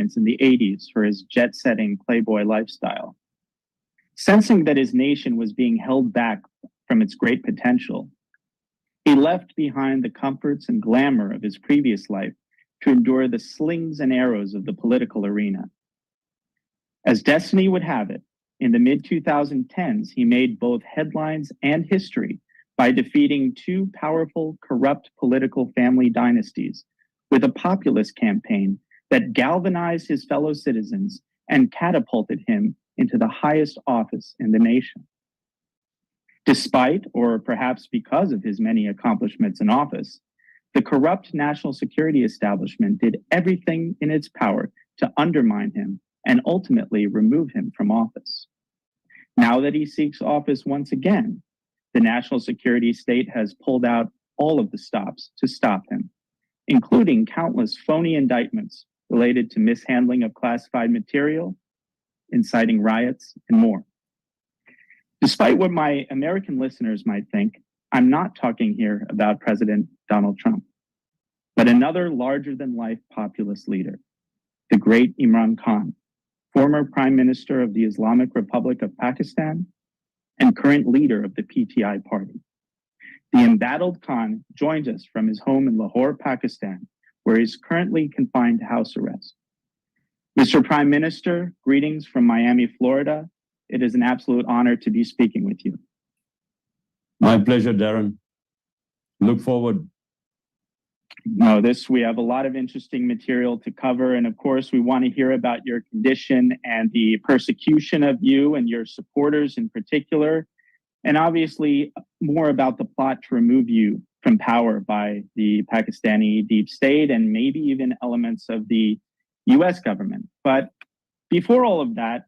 endorsements in the 80s for his jet-setting playboy lifestyle. Sensing that his nation was being held back from its great potential, he left behind the comforts and glamour of his previous life to endure the slings and arrows of the political arena. As destiny would have it, in the mid-2010s, he made both headlines and history by defeating two powerful, corrupt political family dynasties with a populist campaign that galvanized his fellow citizens and catapulted him into the highest office in the nation. Despite, or perhaps because of his many accomplishments in office, the corrupt national security establishment did everything in its power to undermine him and ultimately remove him from office. Now that he seeks office once again, the national security state has pulled out all of the stops to stop him, including countless phony indictments related to mishandling of classified material, inciting riots, and more. Despite what my American listeners might think, I'm not talking here about President Donald Trump, but another larger-than-life populist leader, the great Imran Khan, former Prime Minister of the Islamic Republic of Pakistan and current leader of the PTI party. The embattled Khan joins us from his home in Lahore, Pakistan, where he's currently confined to house arrest. Mr. Prime Minister, greetings from Miami, Florida. It is an absolute honor to be speaking with you. My pleasure, Darren. Look forward. No, we have a lot of interesting material to cover. And of course, we want to hear about your condition and the persecution of you and your supporters in particular. And obviously more about the plot to remove you from power by the Pakistani deep state and maybe even elements of the US government. But before all of that,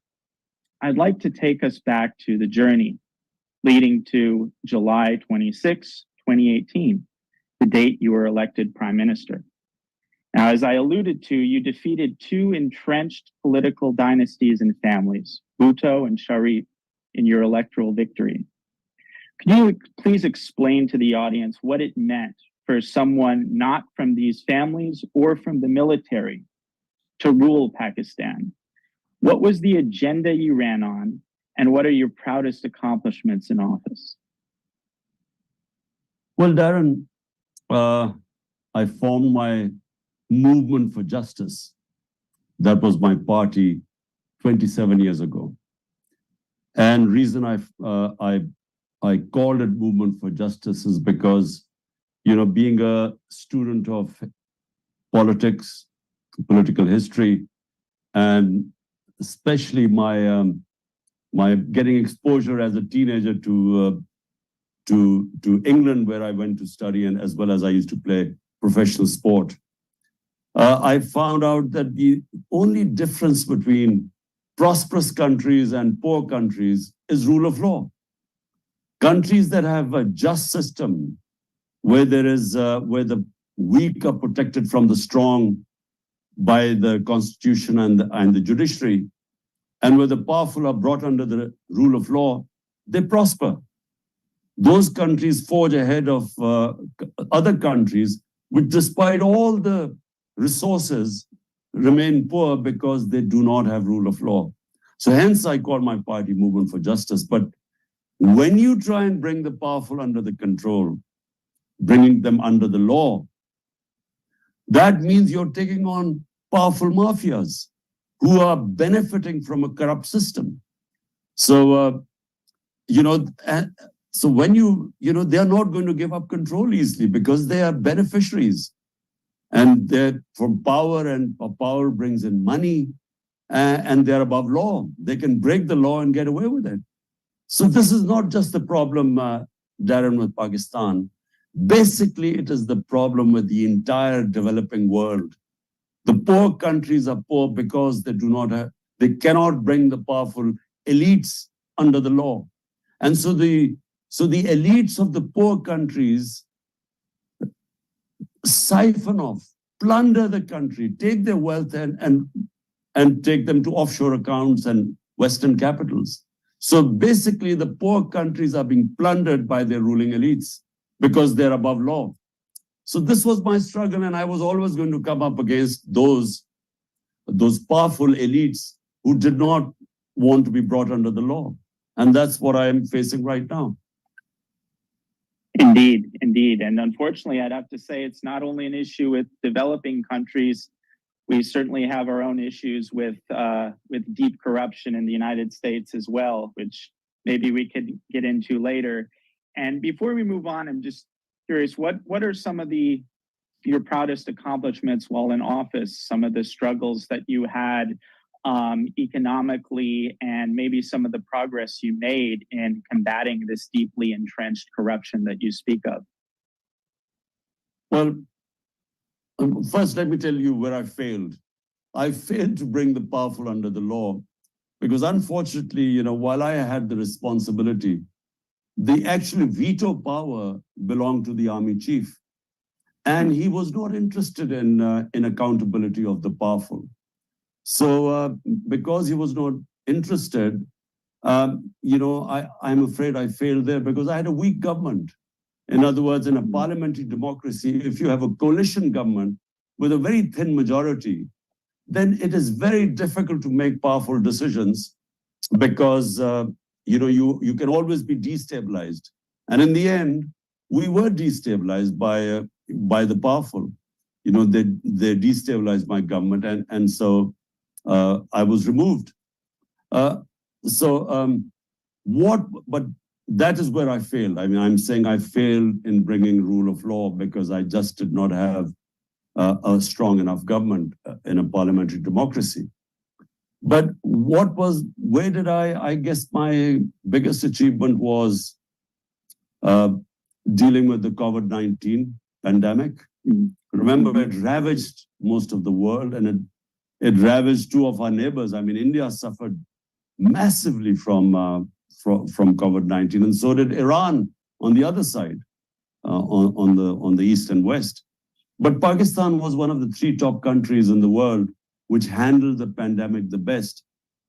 I'd like to take us back to the journey leading to July 26, 2018, the date you were elected prime minister. Now, as I alluded to, you defeated two entrenched political dynasties and families, Bhutto and Sharif, in your electoral victory. Can you please explain to the audience what it meant for someone not from these families or from the military to rule Pakistan? What was the agenda you ran on, and what are your proudest accomplishments in office? Well, Darren, I formed my movement for justice. That was my party 27 years ago. And reason I called it Movement for Justice is because, being a student of politics, political history, and especially my getting exposure as a teenager to England, where I went to study, and as well as I used to play professional sport. I found out that the only difference between prosperous countries and poor countries is rule of law. Countries that have a just system, where where the weak are protected from the strong by the constitution and the judiciary, and where the powerful are brought under the rule of law, they prosper. Those countries forge ahead of other countries, which despite all the resources remain poor because they do not have rule of law. So hence I call my party Movement for Justice. But when you try and bring the powerful under the control, bringing them under the law, that means you're taking on powerful mafias who are benefiting from a corrupt system. So, so when they are not going to give up control easily because they are beneficiaries. And they're from power, and power brings in money, and they're above law. They can break the law and get away with it. So this is not just the problem, Darren, with Pakistan. Basically, it is the problem with the entire developing world. The poor countries are poor because they cannot bring the powerful elites under the law. And so the elites of the poor countries siphon off, plunder the country, take their wealth and take them to offshore accounts and Western capitals. So basically, the poor countries are being plundered by their ruling elites because they're above law. So this was my struggle, and I was always going to come up against those those powerful elites who did not want to be brought under the law. And that's what I am facing right now. Indeed, indeed. And unfortunately, I'd have to say it's not only an issue with developing countries. We certainly have our own issues with deep corruption in the United States as well, which maybe we could get into later. And before we move on, I'm just curious, what are some of your proudest accomplishments while in office, some of the struggles that you had economically, and maybe some of the progress you made in combating this deeply entrenched corruption that you speak of? Well, first, let me tell you where I failed. I failed to bring the powerful under the law because unfortunately, while I had the responsibility, the actual veto power belonged to the army chief. And he was not interested in accountability of the powerful. So because he was not interested, I'm afraid I failed there because I had a weak government. In other words, in a parliamentary democracy, if you have a coalition government with a very thin majority, then it is very difficult to make powerful decisions because you can always be destabilized. And in the end, we were destabilized by the powerful. They destabilized my government, and so I was removed. But that is where I failed. I mean, I'm saying I failed in bringing rule of law because I just did not have a strong enough government in a parliamentary democracy. But where did I guess my biggest achievement was dealing with the COVID-19 pandemic. Remember, it ravaged most of the world, and it ravaged two of our neighbors. I mean, India suffered massively from COVID-19, and so did Iran on the other side, on the east and west. But Pakistan was one of the 3 top countries in the world which handled the pandemic the best.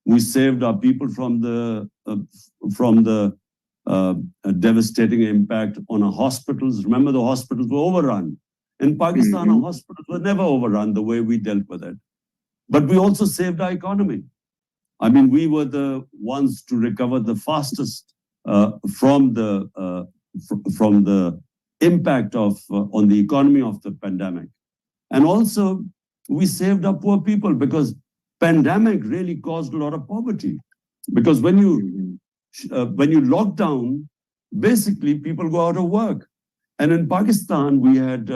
We saved our people from the devastating impact on our hospitals. Remember, the hospitals were overrun. In Pakistan, our hospitals were never overrun the way we dealt with it. But we also saved our economy. I mean, we were the ones to recover the fastest from the impact on the economy of the pandemic. And also, we saved our poor people because pandemic really caused a lot of poverty. Because when you lock down, basically people go out of work. And in Pakistan, we had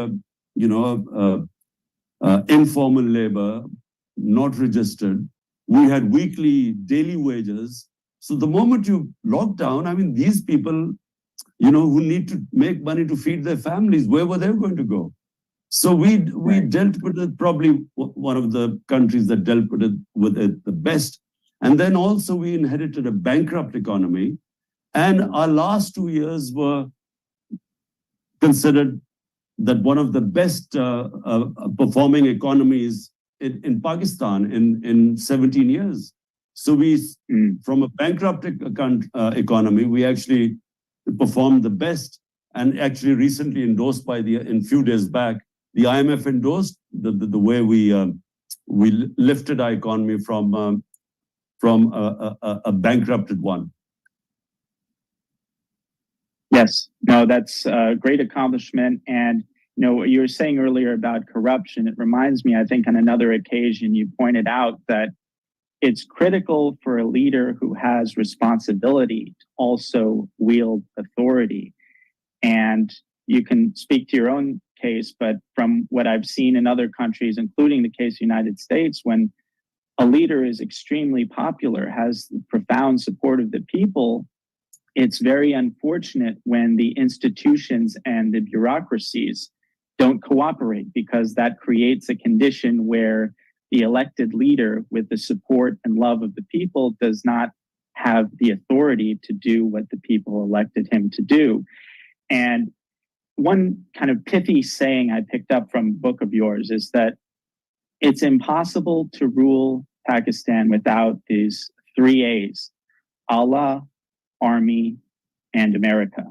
informal labor, not registered. We had weekly, daily wages. So the moment you lock down, I mean, these people, who need to make money to feed their families, where were they going to go? So we dealt with it, probably one of the countries that dealt with it the best. And then also we inherited a bankrupt economy. And our last 2 years were considered that one of the best performing economies in Pakistan in 17 years. So from a bankrupt economy, we actually performed the best, and actually recently endorsed in few days back, the IMF endorsed the way we lifted our economy from a bankrupted one. Yes, no, that's a great accomplishment. And what you were saying earlier about corruption, it reminds me, I think on another occasion, you pointed out that it's critical for a leader who has responsibility to also wield authority. And you can speak to your own case, but from what I've seen in other countries, including the case of the United States, when a leader is extremely popular, has profound support of the people, it's very unfortunate when the institutions and the bureaucracies don't cooperate, because that creates a condition where the elected leader with the support and love of the people does not have the authority to do what the people elected him to do. And one kind of pithy saying I picked up from a book of yours is that it's impossible to rule Pakistan without these 3 A's: Allah, Army, and America.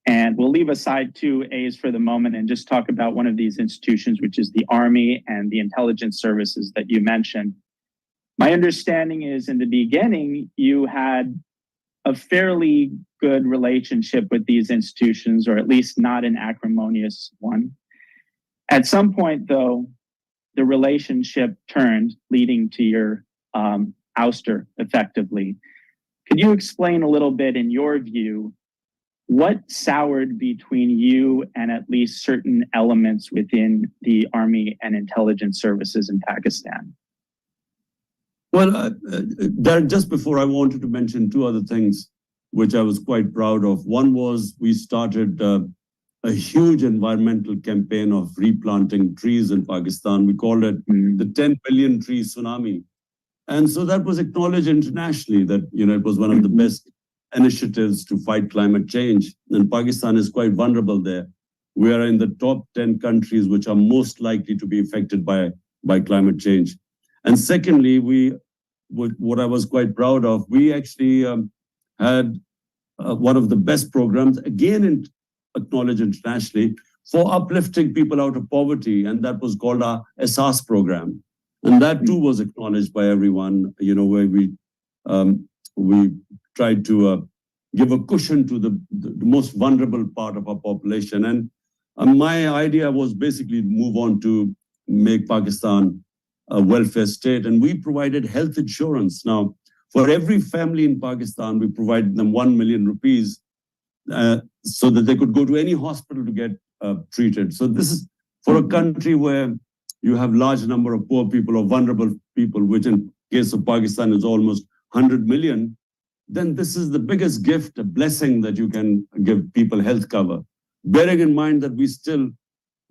And we'll leave aside 2As for the moment and just talk about one of these institutions, which is the Army and the intelligence services that you mentioned. My understanding is in the beginning, you had a fairly good relationship with these institutions, or at least not an acrimonious one. At some point, though, the relationship turned, leading to your ouster, effectively. Could you explain a little bit, in your view, what soured between you and at least certain elements within the Army and intelligence services in Pakistan? Well, Darren, just before, I wanted to mention two other things which I was quite proud of. One was we started a huge environmental campaign of replanting trees in Pakistan. We called it the 10 billion tree tsunami. And so that was acknowledged internationally that, it was one of the best initiatives to fight climate change. And Pakistan is quite vulnerable there. We are in the top 10 countries which are most likely to be affected by climate change. And secondly, what I was quite proud of, we actually had one of the best programs, again acknowledged internationally, for uplifting people out of poverty, and that was called our SAS program. And that too was acknowledged by everyone, where we tried to give a cushion to the most vulnerable part of our population. And my idea was basically to move on to make Pakistan a welfare state, and we provided health insurance. Now, for every family in Pakistan, we provided them 1 million rupees so that they could go to any hospital to get treated. So this is for a country where you have large number of poor people or vulnerable people, which in case of Pakistan is almost 100 million, then this is the biggest gift, a blessing that you can give people health cover. Bearing in mind that we still,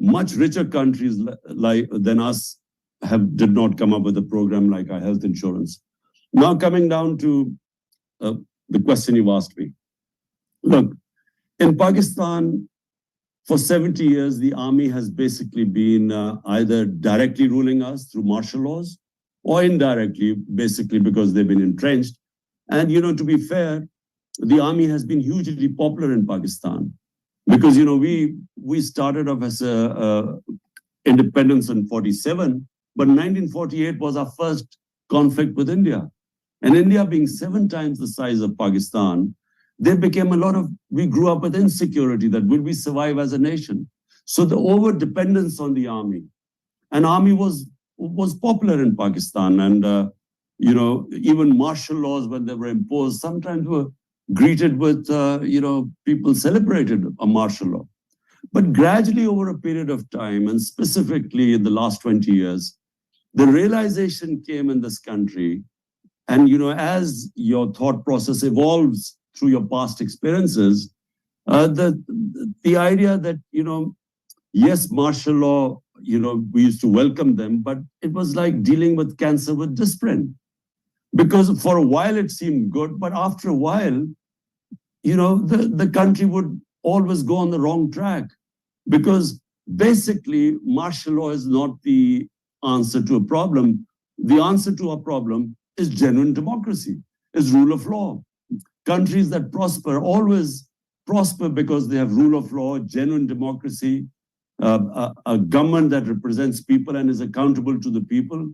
much richer countries than us did not come up with a program like our health insurance. Now coming down to the question you asked me. Look, in Pakistan, for 70 years, the army has basically been either directly ruling us through martial laws or indirectly, basically because they've been entrenched. And, to be fair, the army has been hugely popular in Pakistan because, we started off as independence in 47, but 1948 was our first conflict with India. And India being 7 times the size of Pakistan, there became we grew up with insecurity that will we survive as a nation? So the over-dependence on the army, and army was popular in Pakistan. And, even martial laws, when they were imposed, sometimes were greeted with, people celebrated a martial law. But gradually over a period of time, and specifically in the last 20 years, the realization came in this country, and, as your thought process evolves through your past experiences, the idea that, yes, martial law, we used to welcome them, but it was like dealing with cancer with disprin. Because for a while it seemed good, but after a while, the country would always go on the wrong track. Because basically, martial law is not the answer to a problem. The answer to a problem is genuine democracy, is rule of law. Countries that prosper always prosper because they have rule of law, genuine democracy, a government that represents people and is accountable to the people,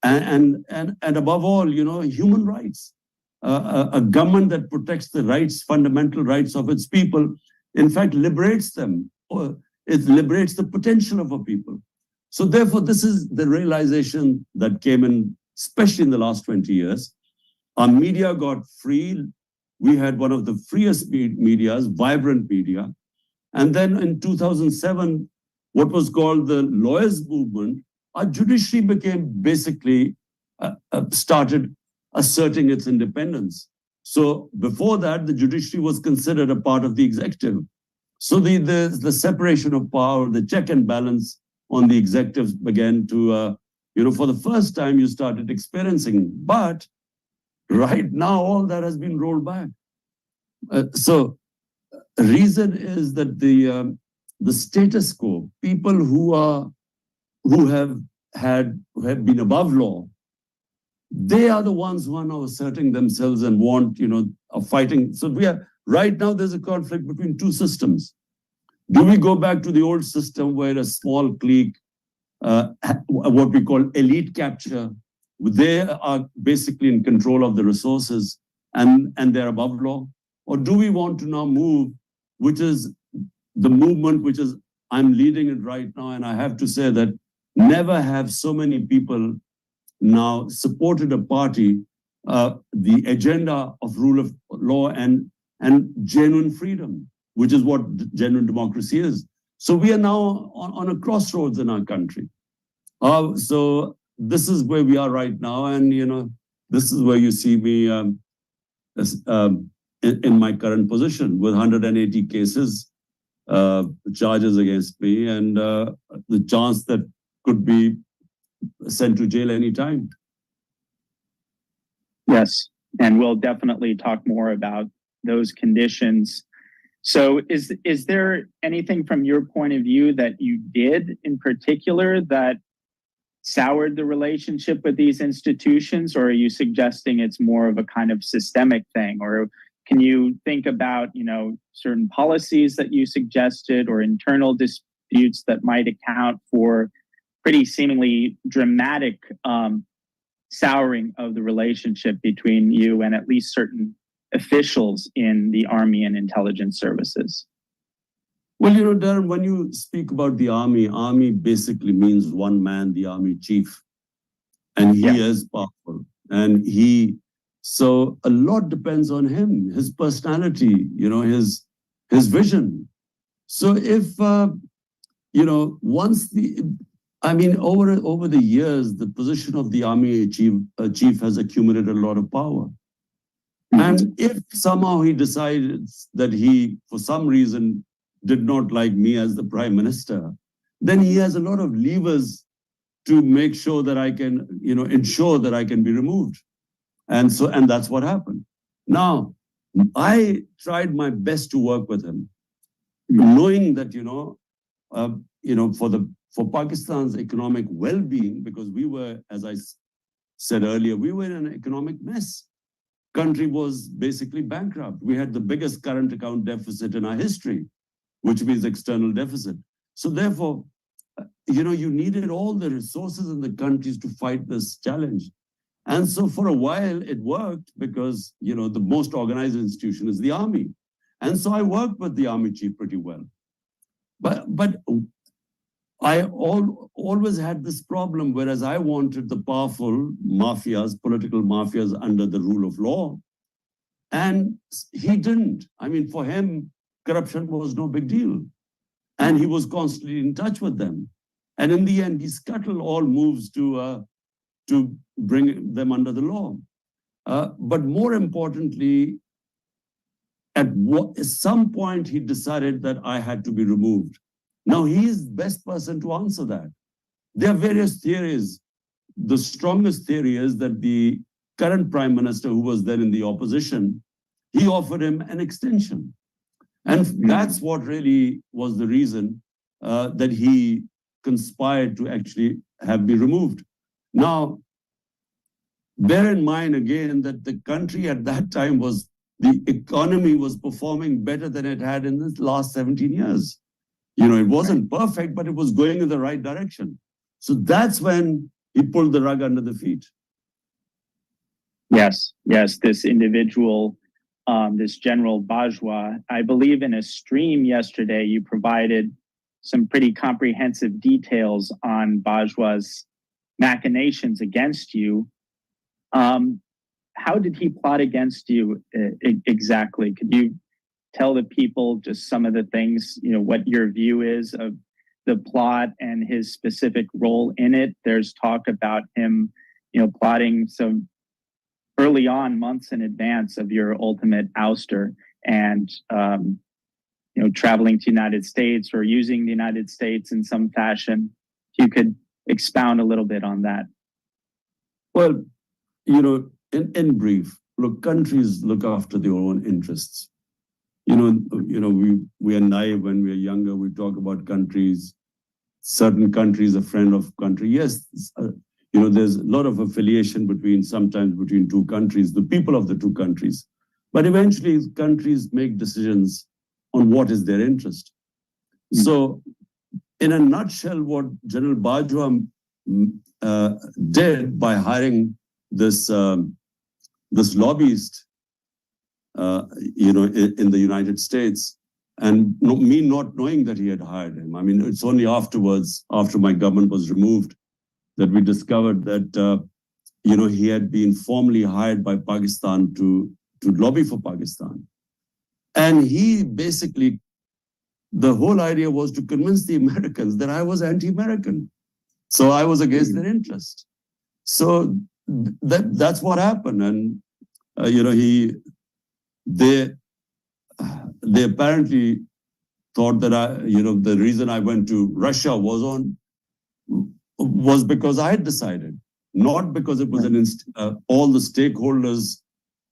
and above all, human rights. A government that protects the rights, fundamental rights of its people, in fact, liberates them, or it liberates the potential of a people. So therefore, this is the realization that came in, especially in the last 20 years. Our media got free. We had one of the freest medias, vibrant media. And then in 2007, what was called the lawyers' movement, our judiciary became basically, started asserting its independence. So before that, the judiciary was considered a part of the executive. So the separation of power, the check and balance on the executives began to, for the first time you started experiencing. But right now, all that has been rolled back. So the reason is that the status quo, people who have been above law, they are the ones who are now asserting themselves and want, are fighting. So right now there's a conflict between two systems. Do we go back to the old system where a small clique, what we call elite capture, they are basically in control of the resources and they're above law? Or do we want to now move, which is the movement which is, I'm leading it right now, and I have to say that never have so many people now supported a party, the agenda of rule of law and genuine freedom, which is what genuine democracy is. So we are now on a crossroads in our country. So this is where we are right now, and this is where you see me in my current position with 180 cases, charges against me, and the chance that could be sent to jail anytime. Yes, and we'll definitely talk more about those conditions. So is there anything from your point of view that you did in particular that soured the relationship with these institutions, or are you suggesting it's more of a kind of systemic thing? Or can you think about, certain policies that you suggested or internal disputes that might account for pretty seemingly dramatic souring of the relationship between you and at least certain officials in the Army and intelligence services? Well, Darren, when you speak about the army basically means one man, the army chief. And he is powerful. And so a lot depends on him, his personality, his vision. So if, once over the years, the position of the army chief has accumulated a lot of power. And if somehow he decides that he, for some reason, did not like me as the prime minister, then he has a lot of levers to make sure that I can, ensure that I can be removed. And that's what happened. Now, I tried my best to work with him, knowing that, for Pakistan's economic well-being, because we were, as I said earlier, we were in an economic mess. Country was basically bankrupt. We had the biggest current account deficit in our history, which means external deficit. So therefore, you needed all the resources in the countries to fight this challenge. And so for a while it worked because, the most organized institution is the army. And so I worked with the army chief pretty well. But I always had this problem, whereas I wanted the powerful mafias, political mafias under the rule of law. And he didn't. For him, corruption was no big deal. And he was constantly in touch with them. And in the end, he scuttled all moves to bring them under the law. But more importantly, at some point, he decided that I had to be removed. Now, he is the best person to answer that. There are various theories. The strongest theory is that the current prime minister, who was then in the opposition, he offered him an extension. And that's what really was the reason that he conspired to actually have me removed. Now, bear in mind again that the country at that time the economy was performing better than it had in the last 17 years. It wasn't perfect, but it was going in the right direction. So that's when he pulled the rug under the feet. Yes, this individual, this General Bajwa, I believe in a stream yesterday, you provided some pretty comprehensive details on Bajwa's machinations against you. How did he plot against you exactly? Could you tell the people just some of the things, what your view is of the plot and his specific role in it? There's talk about him, plotting some early on, months in advance of your ultimate ouster, and traveling to the United States or using the United States in some fashion. If you could expound a little bit on that. Well, in brief, look, countries look after their own interests. We are naive when we are younger. We talk about countries, certain countries, a friend of country. Yes, there's a lot of affiliation sometimes between two countries, the people of the two countries. But eventually, countries make decisions on what is their interest. So, in a nutshell, what General Bajwa did by hiring this this lobbyist, in the United States, and me not knowing that he had hired him. I mean, it's only afterwards, after my government was removed, that we discovered that he had been formally hired by Pakistan to lobby for Pakistan. And he basically, the whole idea was to convince the Americans that I was anti-American. So I was against their interest. So that's what happened. And, they apparently thought that the reason I went to Russia was because I had decided, not because it was all the stakeholders,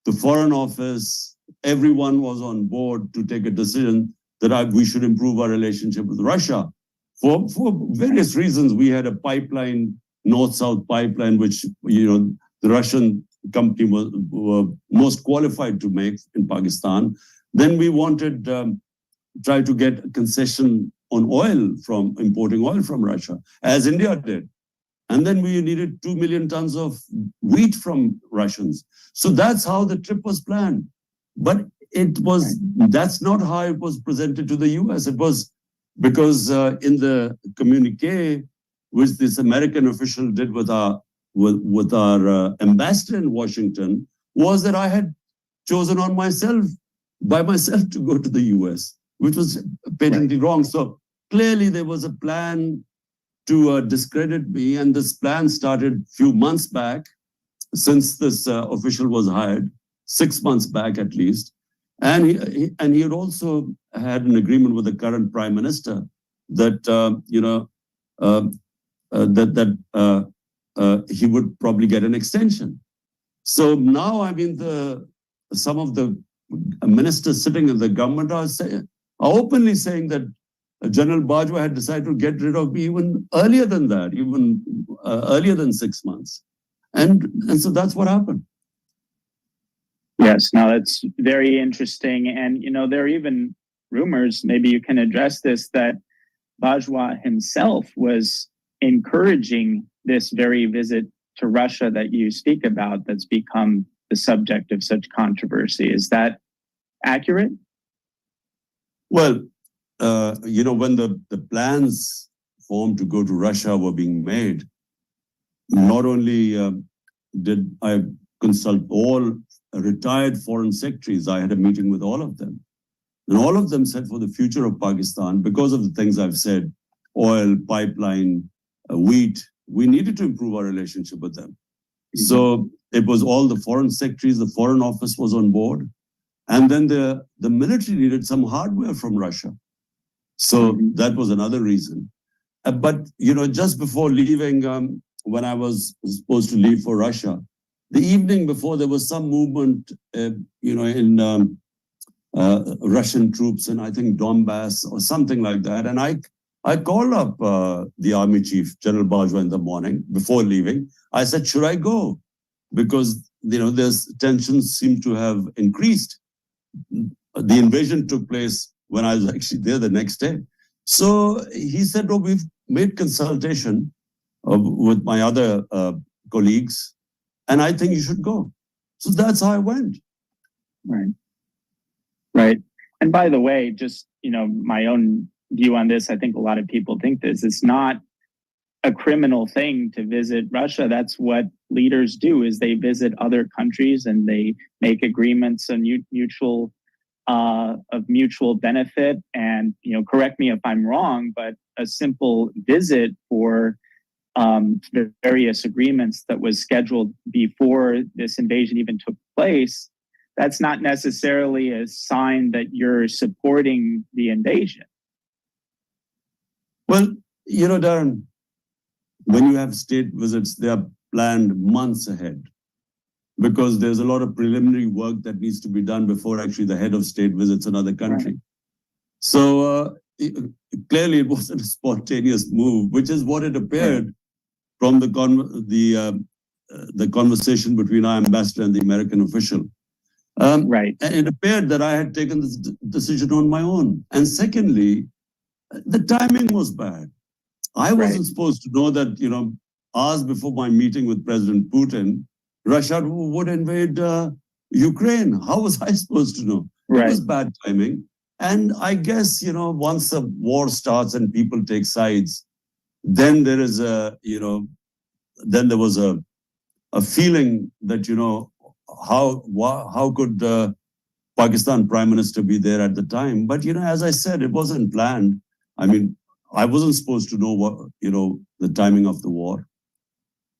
the Foreign Office, everyone was on board to take a decision that we should improve our relationship with Russia. For various reasons, we had a pipeline, north-south pipeline, which the Russian company were most qualified to make in Pakistan. Then we wanted try to get a concession on importing oil from Russia, as India did. And then we needed 2 million tons of wheat from Russians. So that's how the trip was planned. But that's not how it was presented to the US. It was because in the communique, which this American official did with our ambassador in Washington, was that I had chosen by myself to go to the US, which was patently wrong. So clearly there was a plan to discredit me, and this plan started a few months back, since this official was hired, 6 months back at least. And he had also had an agreement with the current prime minister that he would probably get an extension. So now, I mean, some of the ministers sitting in the government are openly saying that General Bajwa had decided to get rid of me even earlier than that, even earlier than 6 months. And so that's what happened. Yes, no, that's very interesting. And, there are even rumors, maybe you can address this, that Bajwa himself was encouraging this very visit to Russia that you speak about, that's become the subject of such controversy. Is that accurate? Well, when the plans formed to go to Russia were being made, not only did I consult all retired foreign secretaries, I had a meeting with all of them. And all of them said for the future of Pakistan, because of the things I've said, oil, pipeline, wheat, we needed to improve our relationship with them. So it was all the foreign secretaries, the Foreign Office was on board. And then the military needed some hardware from Russia. So that was another reason. But, just before leaving, when I was supposed to leave for Russia, the evening before, there was some movement, in Russian troops in, I think, Donbass or something like that. And I called up the army chief, General Bajwa, in the morning before leaving. I said, should I go? Because, there's tensions seem to have increased. The invasion took place when I was actually there the next day. So he said, oh, we've made consultation with my other colleagues, and I think you should go. So that's how I went. Right. And by the way, just, my own view on this, I think a lot of people think this, it's not a criminal thing to visit Russia. That's what leaders do, is they visit other countries and they make agreements and of mutual benefit. And, correct me if I'm wrong, but a simple visit for various agreements that was scheduled before this invasion even took place, that's not necessarily a sign that you're supporting the invasion. Well, Darren, when you have state visits, they are planned months ahead, because there's a lot of preliminary work that needs to be done before actually the head of state visits another country. Right. So clearly it wasn't a spontaneous move, which is what it appeared from the conversation between our ambassador and the American official. Right. And it appeared that I had taken this decision on my own. And secondly, the timing was bad. I wasn't supposed to know that, hours before my meeting with President Putin, Russia would invade Ukraine. How was I supposed to know? It was bad timing. And I guess, once a war starts and people take sides, then there is then there was a feeling that, how could the Pakistan Prime Minister be there at the time? But, as I said, it wasn't planned. I mean, I wasn't supposed to know what, the timing of the war.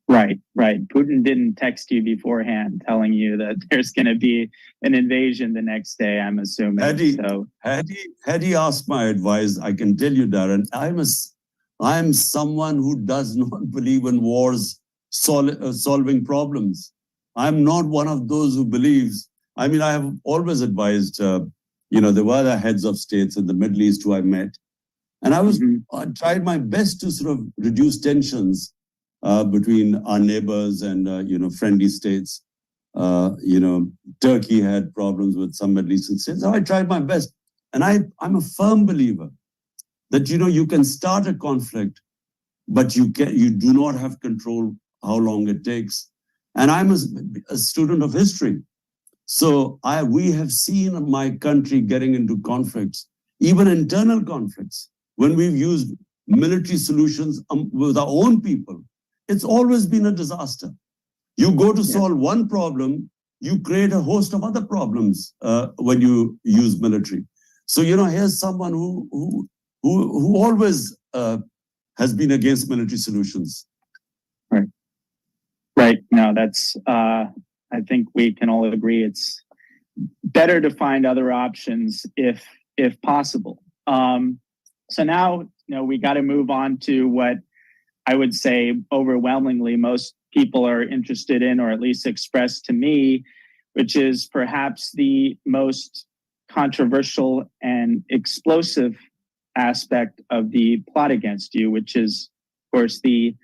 Right. Putin didn't text you beforehand telling you that there's going to be an invasion the next day, I'm assuming. Had he asked my advice, I can tell you, Darren, I'm someone who does not believe in wars solving problems. I'm not one of those who believes. I mean, I have always advised, there were the heads of states in the Middle East who I met. And I tried my best to sort of reduce tensions between our neighbors and, friendly states. Turkey had problems with some Middle Eastern states. So I tried my best. And I'm a firm believer that, you can start a conflict, but you do not have control how long it takes. And I'm a student of history. So we have seen my country getting into conflicts, even internal conflicts, when we've used military solutions with our own people. It's always been a disaster. You go to solve one problem, you create a host of other problems when you use military. So, here's someone who always has been against military solutions. Right. No, that's, I think we can all agree it's better to find other options if possible. So now, we got to move on to what I would say overwhelmingly most people are interested in, or at least expressed to me, which is perhaps the most controversial and explosive aspect of the plot against you, which is, of course, the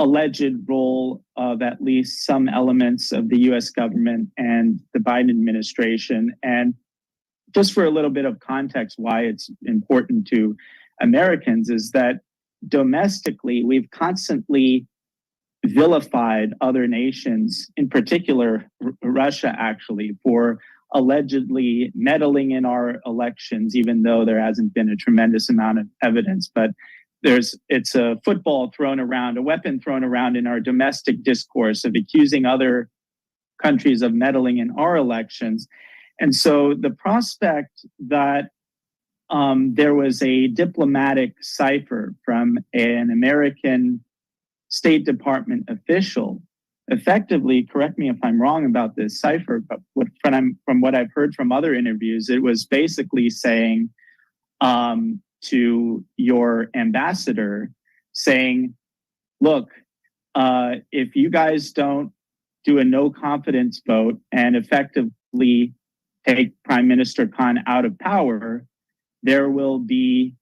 alleged role of at least some elements of the US government and the Biden administration. And just for a little bit of context, why it's important to Americans is that domestically, we've constantly vilified other nations, in particular Russia, actually, for allegedly meddling in our elections, even though there hasn't been a tremendous amount of evidence. But it's a football thrown around, a weapon thrown around in our domestic discourse of accusing other countries of meddling in our elections. And so the prospect that there was a diplomatic cipher from an American State Department official, effectively, correct me if I'm wrong about this cipher, but from what I've heard from other interviews, it was basically saying to your ambassador, saying, look, if you guys don't do a no confidence vote and effectively take Prime Minister Khan out of power, there will be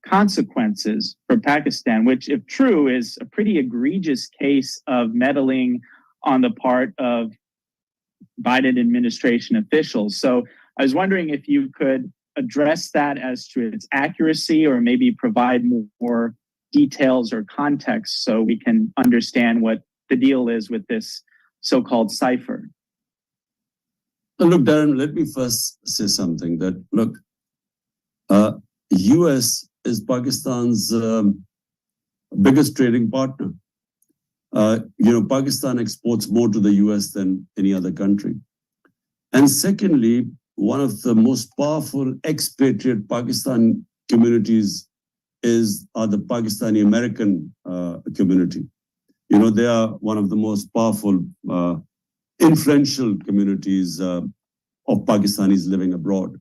consequences for Pakistan, which, if true, is a pretty egregious case of meddling on the part of Biden administration officials. So I was wondering if you could address that as to its accuracy, or maybe provide more details or context so we can understand what the deal is with this so-called cipher. Look, Darren, let me first say something that, look, US is Pakistan's biggest trading partner. Pakistan exports more to the US than any other country. And secondly, one of the most powerful expatriate Pakistan communities are the Pakistani American community. They are one of the most powerful, influential communities of Pakistanis living abroad.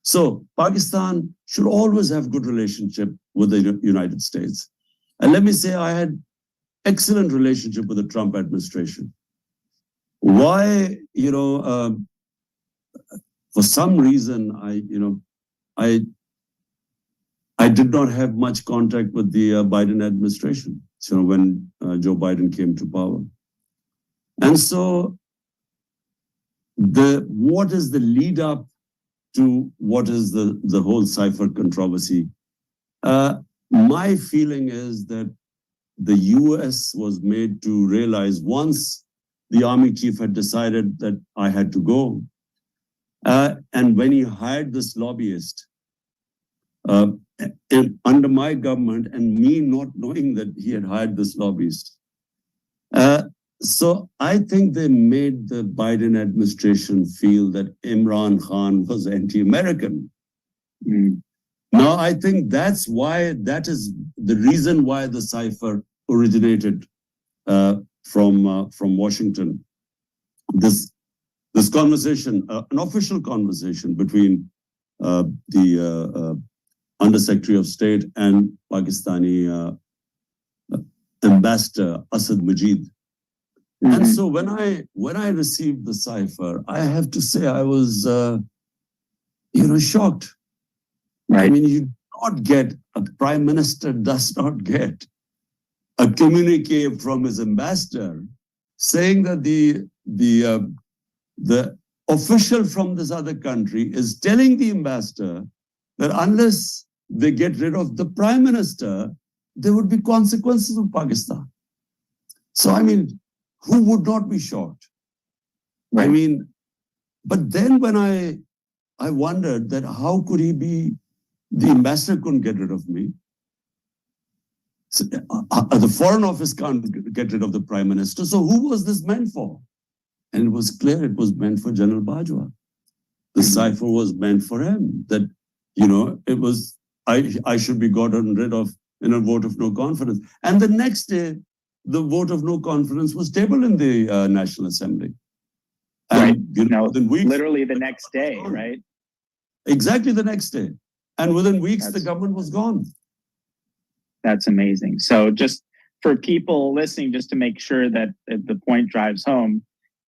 So Pakistan should always have good relationship with the United States. And let me say, I had excellent relationship with the Trump administration. Why, for some reason, I did not have much contact with the Biden administration, when Joe Biden came to power. And so what is the lead up to what is the whole cipher controversy? My feeling is that the US was made to realize once the army chief had decided that I had to go, and when he hired this lobbyist, under my government and me not knowing that he had hired this lobbyist. So I think they made the Biden administration feel that Imran Khan was anti-American. Mm. Now, I think that is the reason why the cipher originated from Washington. This conversation, an official conversation between the Undersecretary of State and Pakistani Ambassador Asad Majid. Mm-hmm. And so when I received the cipher, I have to say I was, shocked. Right. I mean, you not get, a prime minister does not get a communique from his ambassador saying that the official from this other country is telling the ambassador that unless they get rid of the prime minister, there would be consequences of Pakistan. So, I mean, who would not be shocked? Right. I mean, but then when I wondered that how could he be, the ambassador couldn't get rid of me. So, the Foreign Office can't get rid of the prime minister. So who was this meant for? And it was clear it was meant for General Bajwa. The cipher was meant for him. That, it was, I should be gotten rid of in a vote of no confidence. And the next day, the vote of no confidence was tabled in the National Assembly. And, right. Literally the next day, right? Exactly the next day. And within weeks, the government was gone. That's amazing. So just for people listening, just to make sure that the point drives home,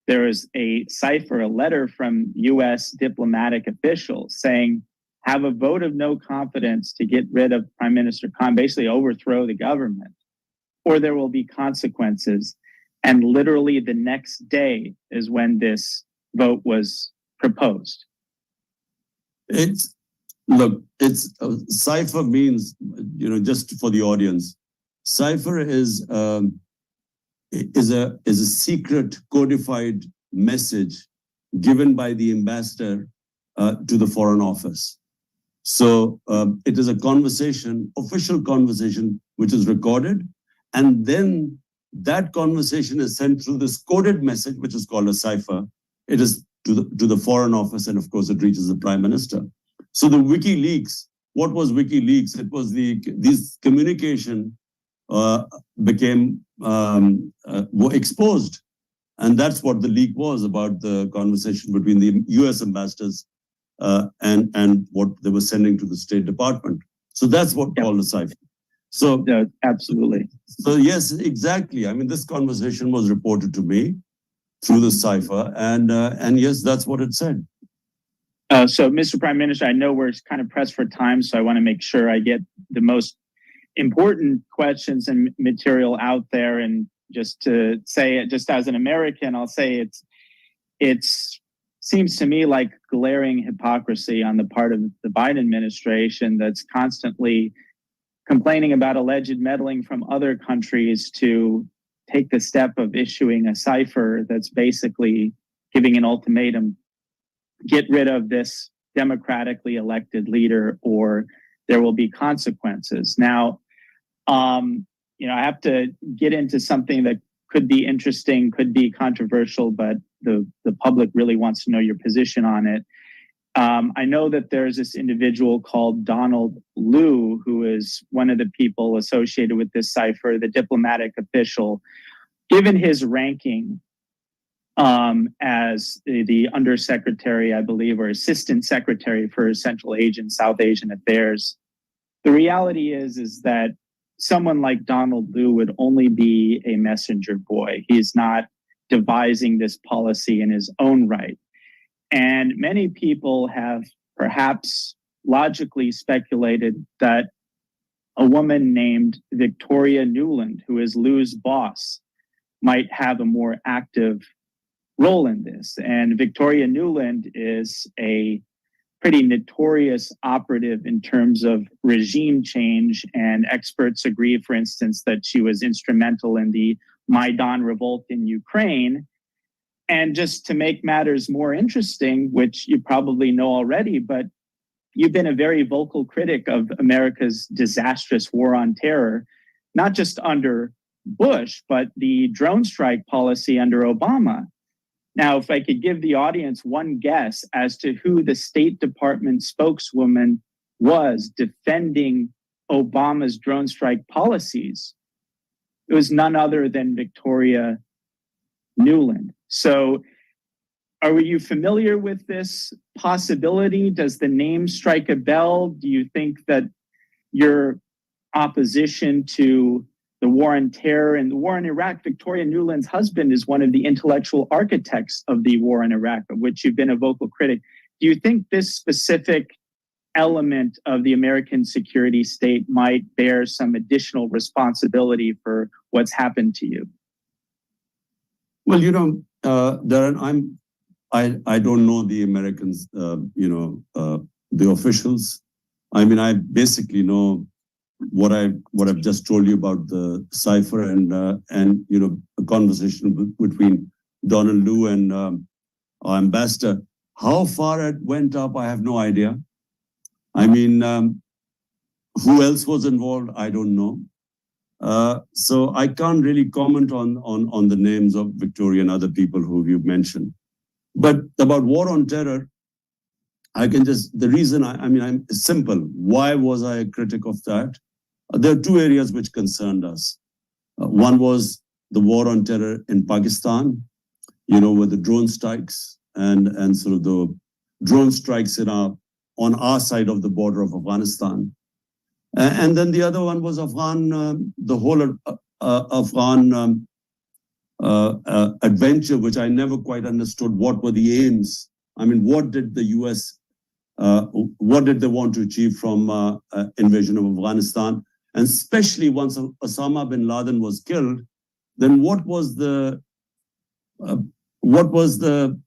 there is a cipher, a letter from U.S. diplomatic officials saying, have a vote of no confidence to get rid of Prime Minister Khan, basically overthrow the government, or there will be consequences. And literally the next day is when this vote was proposed. Cipher means, just for the audience, cipher is a secret codified message given by the ambassador to the Foreign Office. So it is a conversation, official conversation, which is recorded. And then that conversation is sent through this coded message, which is called a cipher. It is to the Foreign Office, and of course it reaches the Prime Minister. So the WikiLeaks, what was WikiLeaks? It was this communication became exposed. And that's what the leak was about, the conversation between the US ambassadors and what they were sending to the State Department. So that's what called a cipher. So yeah, absolutely. So yes, exactly. I mean, this conversation was reported to me through the cipher, and yes, that's what it said. So, Mr. Prime Minister, I know we're kind of pressed for time, so I want to make sure I get the most important questions and material out there. And just to say it, just as an American, I'll say it's seems to me like glaring hypocrisy on the part of the Biden administration that's constantly complaining about alleged meddling from other countries to take the step of issuing a cipher that's basically giving an ultimatum: get rid of this democratically elected leader or there will be consequences. Now, I have to get into something that could be interesting, could be controversial, but the public really wants to know your position on it. I know that there's this individual called Donald Liu, who is one of the people associated with this cipher, the diplomatic official. Given his ranking as the undersecretary, I believe, or assistant secretary for Central Asian, South Asian affairs, the reality is that someone like Donald Liu would only be a messenger boy. He's not devising this policy in his own right. And many people have perhaps logically speculated that a woman named Victoria Nuland, who is Liu's boss, might have a more active role in this. And Victoria Nuland is a pretty notorious operative in terms of regime change. And experts agree, for instance, that she was instrumental in the Maidan revolt in Ukraine. And just to make matters more interesting, which you probably know already, but you've been a very vocal critic of America's disastrous war on terror, not just under Bush, but the drone strike policy under Obama. Now, if I could give the audience one guess as to who the State Department spokeswoman was defending Obama's drone strike policies, it was none other than Victoria Nuland. So are you familiar with this possibility? Does the name strike a bell? Do you think that your opposition to the war on terror and the war in Iraq, Victoria Nuland's husband is one of the intellectual architects of the war in Iraq, of which you've been a vocal critic. Do you think this specific element of the American security state might bear some additional responsibility for what's happened to you? Well, Darren, I don't know the Americans, the officials. I mean, I basically know what I've just told you about the cipher and a conversation between Donald Lu and our ambassador. How far it went up, I have no idea. I mean, who else was involved? I don't know. So I can't really comment on the names of Victoria and other people who you've mentioned. But about war on terror, the reason I'm simple. Why was I a critic of that? There are two areas which concerned us. One was the war on terror in Pakistan, with the drone strikes and sort of the drone strikes on our side of the border of Afghanistan. And then the other one was the whole Afghan adventure, which I never quite understood what were the aims. I mean, what did the US, what did they want to achieve from invasion of Afghanistan? And especially once Osama bin Laden was killed, then what was the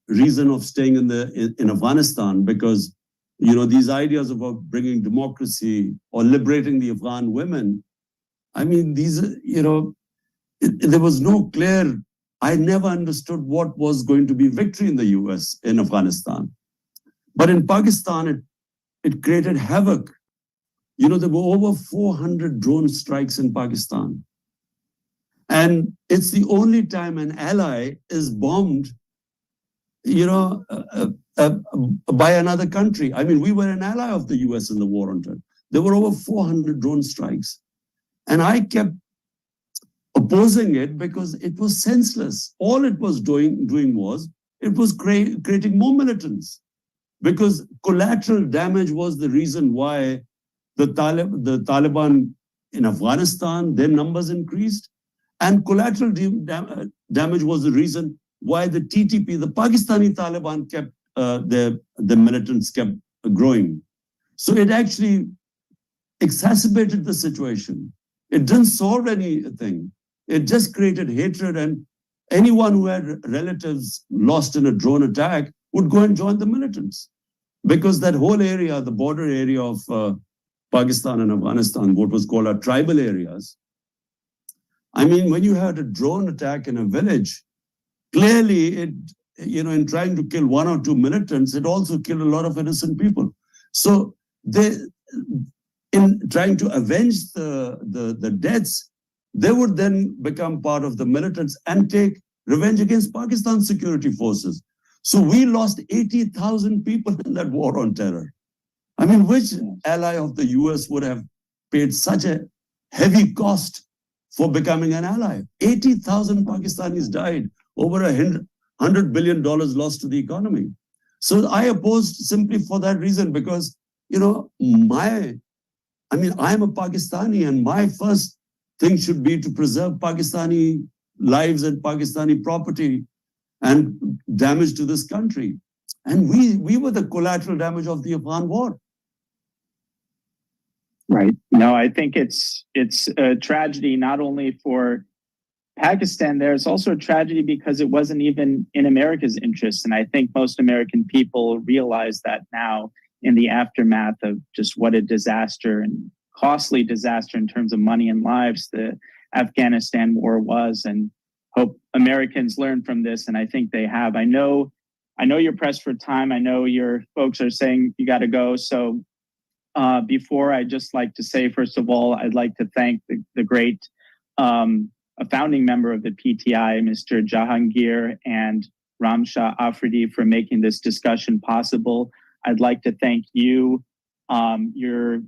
reason of staying in Afghanistan? Because these ideas about bringing democracy or liberating the Afghan women, I mean, there was no clear. I never understood what was going to be victory in the US in Afghanistan. But in Pakistan, it created havoc. There were over 400 drone strikes in Pakistan. And it's the only time an ally is bombed, by another country. I mean, we were an ally of the US in the war on terror. There were over 400 drone strikes. And I kept opposing it because it was senseless. All it was doing was, it was creating more militants. Because collateral damage was the reason why the Taliban in Afghanistan, their numbers increased. And collateral damage was the reason why the TTP, the Pakistani Taliban, kept the militants kept growing. So it actually exacerbated the situation. It didn't solve anything. It just created hatred, and anyone who had relatives lost in a drone attack would go and join the militants. Because that whole area, the border area of Pakistan and Afghanistan, what was called our tribal areas. I mean, when you had a drone attack in a village, clearly it, in trying to kill one or two militants, it also killed a lot of innocent people. So in trying to avenge the deaths, they would then become part of the militants and take revenge against Pakistan's security forces. So we lost 80,000 people in that war on terror. I mean, which ally of the US would have paid such a heavy cost for becoming an ally? 80,000 Pakistanis died, over $100 billion lost to the economy. So I opposed simply for that reason, because, I'm a Pakistani, and my first thing should be to preserve Pakistani lives and Pakistani property and damage to this country. And we were the collateral damage of the Afghan war. Right. No, I think it's a tragedy not only for Pakistan there, it's also a tragedy because it wasn't even in America's interest. And I think most American people realize that now in the aftermath of just what a disaster and costly disaster in terms of money and lives the Afghanistan war was, and hope Americans learn from this. And I think they have. I know you're pressed for time. I know your folks are saying you got to go. So before, I'd just like to say, first of all, I'd like to thank the great a founding member of the PTI, Mr. Jahangir and Ramshah Afridi, for making this discussion possible. I'd like to thank you, your,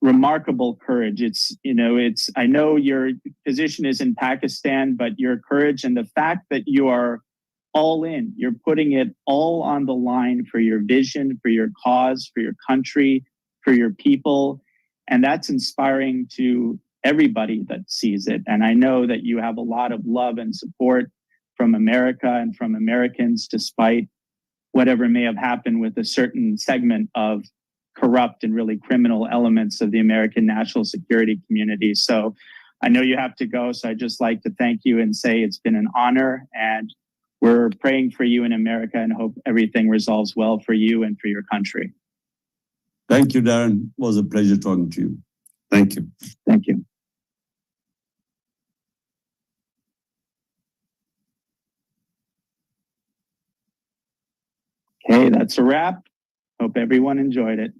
remarkable courage. I know your position is in Pakistan, but your courage and the fact that you are all in, you're putting it all on the line for your vision, for your cause, for your country, for your people. And that's inspiring to everybody that sees it. And I know that you have a lot of love and support from America and from Americans, despite whatever may have happened with a certain segment of corrupt and really criminal elements of the American national security community. So I know you have to go. So I'd just like to thank you and say it's been an honor, and we're praying for you in America and hope everything resolves well for you and for your country. Thank you, Darren. It was a pleasure talking to you. Thank you. Thank you. Okay, that's a wrap. Hope everyone enjoyed it.